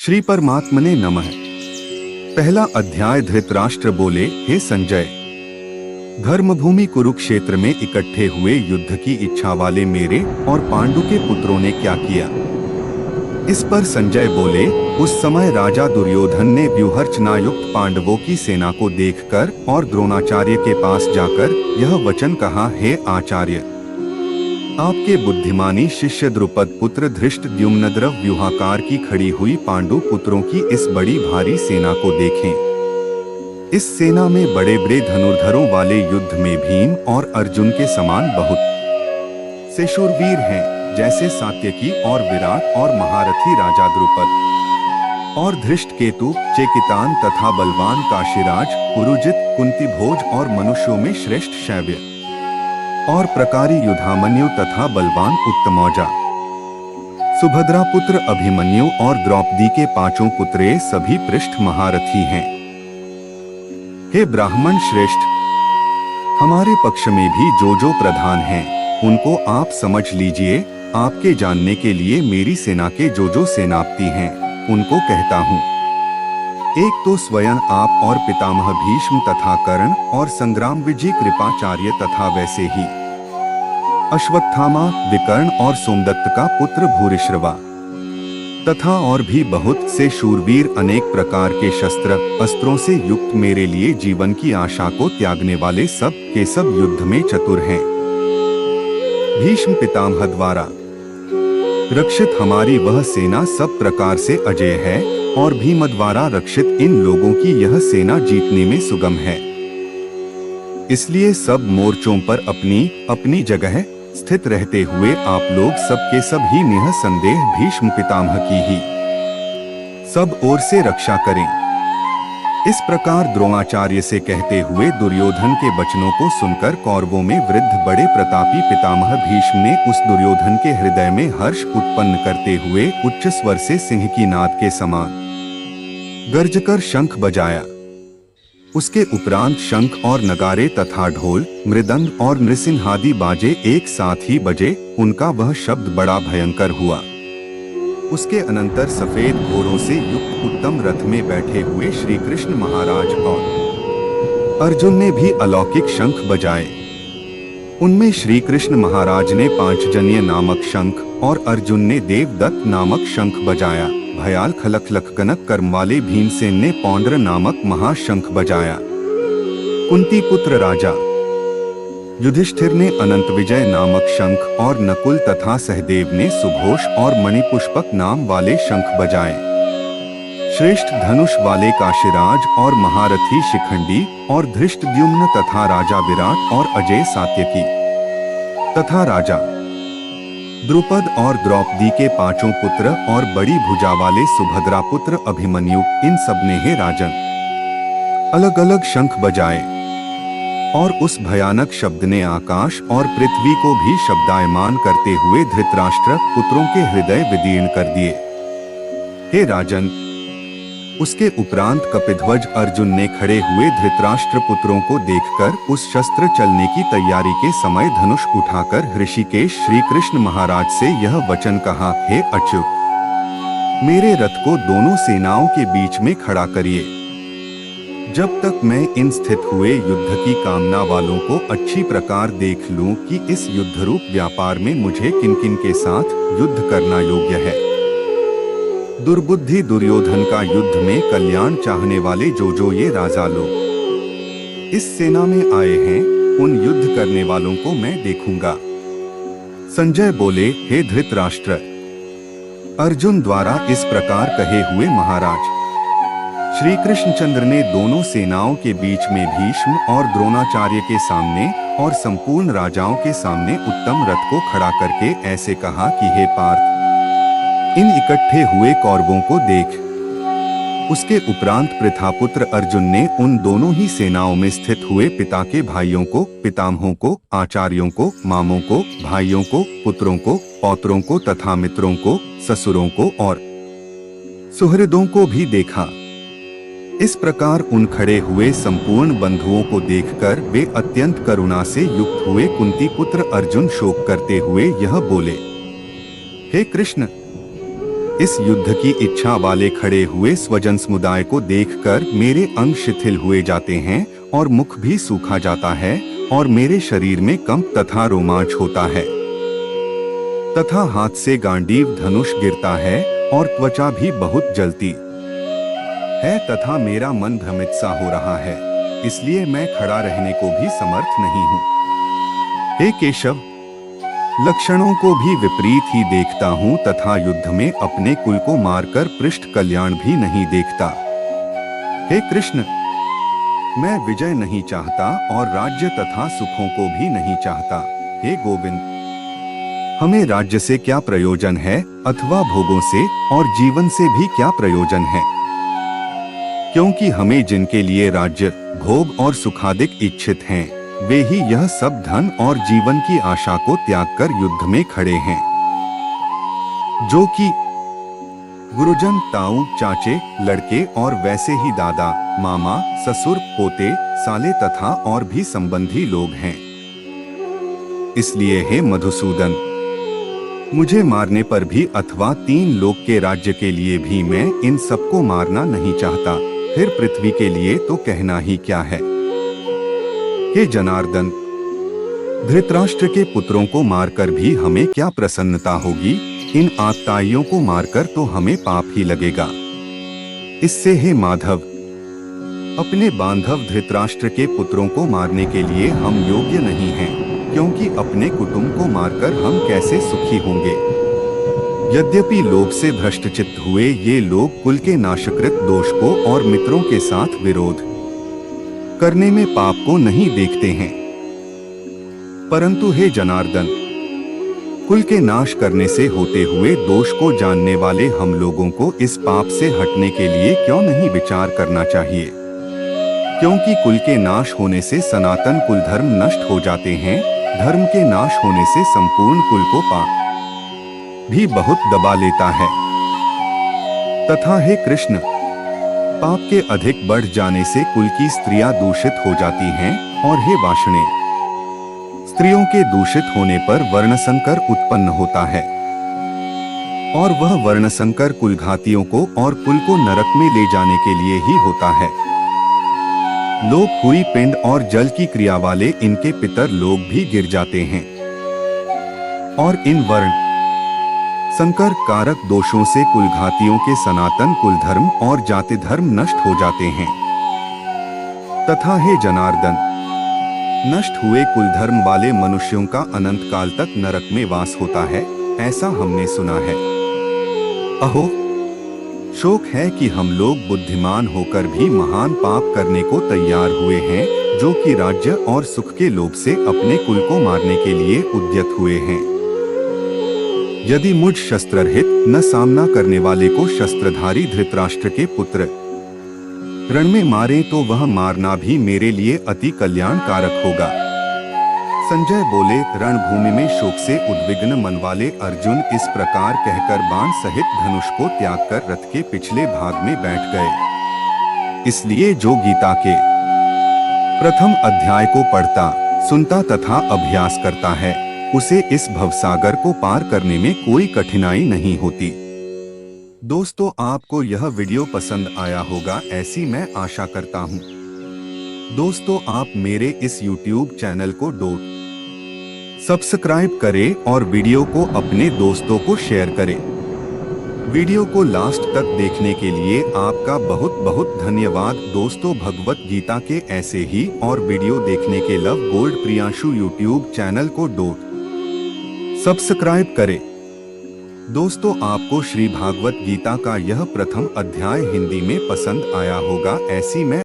श्री परमात्मने नमः। पहला अध्याय। धृतराष्ट्र बोले, हे संजय, धर्मभूमि कुरुक्षेत्र में इकट्ठे हुए युद्ध की इच्छा वाले मेरे और पांडु के पुत्रों ने क्या किया। इस पर संजय बोले, उस समय राजा दुर्योधन ने व्यूहरचनायुक्त पांडवों की सेना को देखकर और द्रोणाचार्य के पास जाकर यह वचन कहा, हे आचार्य, आपके बुद्धिमानी शिष्य द्रुपद पुत्र धृष्टद्युम्न व्यूहाकार की खड़ी हुई पांडु पुत्रों की इस बड़ी भारी सेना को देखें। इस सेना में बड़े बड़े धनुर्धरों वाले युद्ध में भीम और अर्जुन के समान बहुत से शूरवीर हैं, जैसे सात्यकी और विराट और महारथी राजा द्रुपद और धृष्टकेतु, चेकितान तथा बलवान काशीराज, पुरुजित, कुंतीभोज और मनुष्यों में श्रेष्ठ शैव्य और प्रकारी युधामन्यु तथा बलवान उत्तमौजा, सुभद्रा पुत्र अभिमन्यु और द्रौपदी के पांचों पुत्रे सभी पृष्ठ महारथी हैं। हे ब्राह्मण श्रेष्ठ, हमारे पक्ष में भी जो प्रधान हैं, उनको आप समझ लीजिए। आपके जानने के लिए मेरी सेना के जो सेनापति हैं, उनको कहता हूँ। एक तो स्वयं आप और पितामह भीष्म तथा कर्ण और संग्राम विजय कृपाचार्य तथा वैसे ही अश्वत्थामा, विकर्ण और सोमदत्त का पुत्र भूरिश्रवा तथा और भी बहुत से शूरवीर अनेक प्रकार के शस्त्र अस्त्रों से युक्त मेरे लिए जीवन की आशा को त्यागने वाले सब के सब युद्ध में चतुर हैं। भीष्म पितामह द्वारा रक्षित हमारी वह सेना सब प्रकार से अजेय है और भीम द्वारा रक्षित इन लोगों की यह सेना जीतने में सुगम है। इसलिए सब मोर्चों पर अपनी अपनी जगह स्थित रहते हुए आप लोग सब के सब ही निःसंदेह भीष्म पितामह की ही सब ओर से रक्षा करें। इस प्रकार द्रोणाचार्य से कहते हुए दुर्योधन के वचनों को सुनकर कौरवों में वृद्ध बड़े प्रतापी पितामह भीष्म ने उस दुर्योधन के हृदय में हर्ष उत्पन्न करते हुए उच्च स्वर से सिंह की नाद के समान गर्जकर शंख बजाया। उसके उपरांत शंख और नगारे तथा ढोल, मृदंग और नृसिंहादि बाजे एक साथ ही बजे। उनका वह शब्द बड़ा भयंकर हुआ। उसके अनंतर सफेद घोड़ों से युक्त उत्तम रथ में बैठे हुए श्री कृष्ण महाराज और अर्जुन ने भी अलौकिक शंख बजाए। उनमें श्री कृष्ण महाराज ने पांचजन्य नामक शंख और अर्जुन ने देवदत्त नामक शंख बजाया। भयाल खलखलक कनक कर्म वाले भीमसेन ने पौंड्र नामक महाशंख बजाया। कुंती पुत्र राजा युधिष्ठिर ने अनंत विजय नामक शंख और नकुल तथा सहदेव ने सुघोष और मणिपुष्पक नाम वाले शंख बजाए। श्रेष्ठ धनुष वाले काशीराज और महारथी शिखंडी और धृष्टद्युम्न तथा राजा विराट और अजय सात्यकी तथा राजा द्रुपद और द्रौपदी के पांचों पुत्र और बड़ी भुजा वाले सुभद्रा पुत्र अभिमन्यु, इन सब ने हे राजन अलग अलग शंख बजाए। और उस भयानक शब्द ने आकाश और पृथ्वी को भी शब्दायमान करते हुए धृतराष्ट्र पुत्रों के हृदय विदीर्ण कर दिए। हे राजन, उसके उपरांत कपिध्वज अर्जुन ने खड़े हुए धृतराष्ट्र पुत्रों को देखकर उस शस्त्र चलने की तैयारी के समय धनुष उठाकर ऋषिकेश श्री कृष्ण महाराज से यह वचन कहा, हे अच्युत, मेरे रथ को दोनों सेनाओं के बीच में खड़ा करिए। जब तक मैं इन स्थित हुए युद्ध की कामना वालों को अच्छी प्रकार देख लूं कि इस युद्ध रूप व्यापार में मुझे किन किन के साथ युद्ध करना योग्य है। दुर्बुद्धि दुर्योधन का युद्ध में कल्याण चाहने वाले जो ये राजा लोग इस सेना में आए हैं, उन युद्ध करने वालों को मैं देखूंगा। संजय बोले, हे धृतराष्ट्र, अर्जुन द्वारा इस प्रकार कहे हुए महाराज श्री कृष्णचंद्र ने दोनों सेनाओं के बीच में भीष्म और द्रोणाचार्य के सामने और संपूर्ण राजाओं के सामने उत्तम रथ को खड़ा करके ऐसे कहा कि हे पार्थ, इन इकट्ठे हुए कौरवों को देख। उसके उपरांत पृथापुत्र अर्जुन ने उन दोनों ही सेनाओं में स्थित हुए पिता के भाइयों को, पितामहों को, आचार्यों को, मामों को, भाइयों को, पुत्रों को, पौत्रों को तथा मित्रों को, ससुरों को और सुहृदों को भी देखा। इस प्रकार उन खड़े हुए संपूर्ण बंधुओं को देखकर वे अत्यंत करुणा से युक्त हुए। कुंती पुत्र अर्जुन शोक करते हुए यह बोले, हे कृष्ण, इस युद्ध की इच्छा वाले खड़े हुए स्वजन समुदाय को देखकर मेरे अंग शिथिल हुए जाते हैं और मुख भी सूखा जाता है और मेरे शरीर में कंप तथा रोमांच होता है तथा हाथ से गांडीव धनुष गिरता है और त्वचा भी बहुत जलती है तथा मेरा मन भ्रमित सा हो रहा है, इसलिए मैं खड़ा रहने को भी समर्थ नहीं हूँ। हे केशव, लक्षणों को भी विपरीत ही देखता हूँ तथा युद्ध में अपने कुल को मारकर पृष्ठ कल्याण भी नहीं देखता। हे कृष्ण, मैं विजय नहीं चाहता और राज्य तथा सुखों को भी नहीं चाहता। हे गोविंद, हमें राज्य से क्या प्रयोजन है अथवा भोगों से और जीवन से भी क्या प्रयोजन है, क्योंकि हमें जिनके लिए राज्य भोग और सुखादिक इच्छित हैं, वे ही यह सब धन और जीवन की आशा को त्याग कर युद्ध में खड़े हैं, जो कि गुरुजन, ताऊ, चाचे, लड़के और वैसे ही दादा, मामा, ससुर, पोते, साले तथा और भी संबंधी लोग हैं। इसलिए हे मधुसूदन, मुझे मारने पर भी अथवा 3 लोक के राज्य के लिए भी मैं इन सबको मारना नहीं चाहता, फिर पृथ्वी के लिए तो कहना ही क्या है। हे जनार्दन, धृतराष्ट्र के पुत्रों को मारकर भी हमें क्या प्रसन्नता होगी, इन आतताइयों को मारकर तो हमें पाप ही लगेगा। इससे हे माधव, अपने बांधव धृतराष्ट्र के पुत्रों को मारने के लिए हम योग्य नहीं हैं, क्योंकि अपने कुटुंब को मारकर हम कैसे सुखी होंगे। यद्यपि लोभ से भ्रष्टचित्त हुए ये लोग कुल के नाशकृत दोष को और मित्रों के साथ विरोध करने में पाप को नहीं देखते हैं, परंतु हे जनार्दन, कुल के नाश करने से होते हुए दोष को जानने वाले हम लोगों को इस पाप से हटने के लिए क्यों नहीं विचार करना चाहिए, क्योंकि कुल के नाश होने से सनातन कुल धर्म नष्ट हो जाते हैं, धर्म के नाश होने से संपूर्ण कुल को पाप भी बहुत दबा लेता है। तथा हे कृष्ण, पाप के अधिक बढ़ जाने से कुल की स्त्रियां दूषित हो जाती हैं और हे वाषणे, स्त्रियों के दूषित होने पर वर्णसंकर उत्पन्न होता है और वह वर्णसंकर कुलघातियों को और कुल को नरक में ले जाने के लिए ही होता है। लोप हुई पिंड और जल की क्रिया वाले इनके पितर लोग भी गिर जाते हैं और इन वर्ण संकर कारक दोषों से कुलघातियों के सनातन कुल धर्म और जाति धर्म नष्ट हो जाते हैं। तथा हे जनार्दन, नष्ट हुए कुल धर्म वाले मनुष्यों का अनंत काल तक नरक में वास होता है, ऐसा हमने सुना है। अहो, शोक है कि हम लोग बुद्धिमान होकर भी महान पाप करने को तैयार हुए हैं, जो कि राज्य और सुख के लोभ से अपने कुल को मारने के लिए उद्यत हुए हैं। यदि मुझ शस्त्ररहित न सामना करने वाले को शस्त्रधारी धृतराष्ट्र के पुत्र रण में मारे तो वह मारना भी मेरे लिए अति कल्याणकारक होगा। संजय बोले, रणभूमि में शोक से उद्विग्न मन वाले अर्जुन इस प्रकार कहकर बाण सहित धनुष को त्याग कर रथ के पिछले भाग में बैठ गए। इसलिए जो गीता के प्रथम अध्याय को पढ़ता, सुनता तथा अभ्यास करता है, उसे इस भवसागर को पार करने में कोई कठिनाई नहीं होती। दोस्तों, आपको यह वीडियो पसंद आया होगा ऐसी मैं आशा करता हूँ। दोस्तों, आप मेरे इस YouTube चैनल को सब्सक्राइब करें और वीडियो को अपने दोस्तों को शेयर करें। वीडियो को लास्ट तक देखने के लिए आपका बहुत बहुत धन्यवाद। दोस्तों, भगवत गीता के ऐसे ही और वीडियो देखने के love gold Priyanshu YouTube channel को सब्सक्राइब करें। दोस्तों, आपको श्री भागवत गीता का यह प्रथम अध्याय हिंदी में पसंद आया होगा ऐसी मैं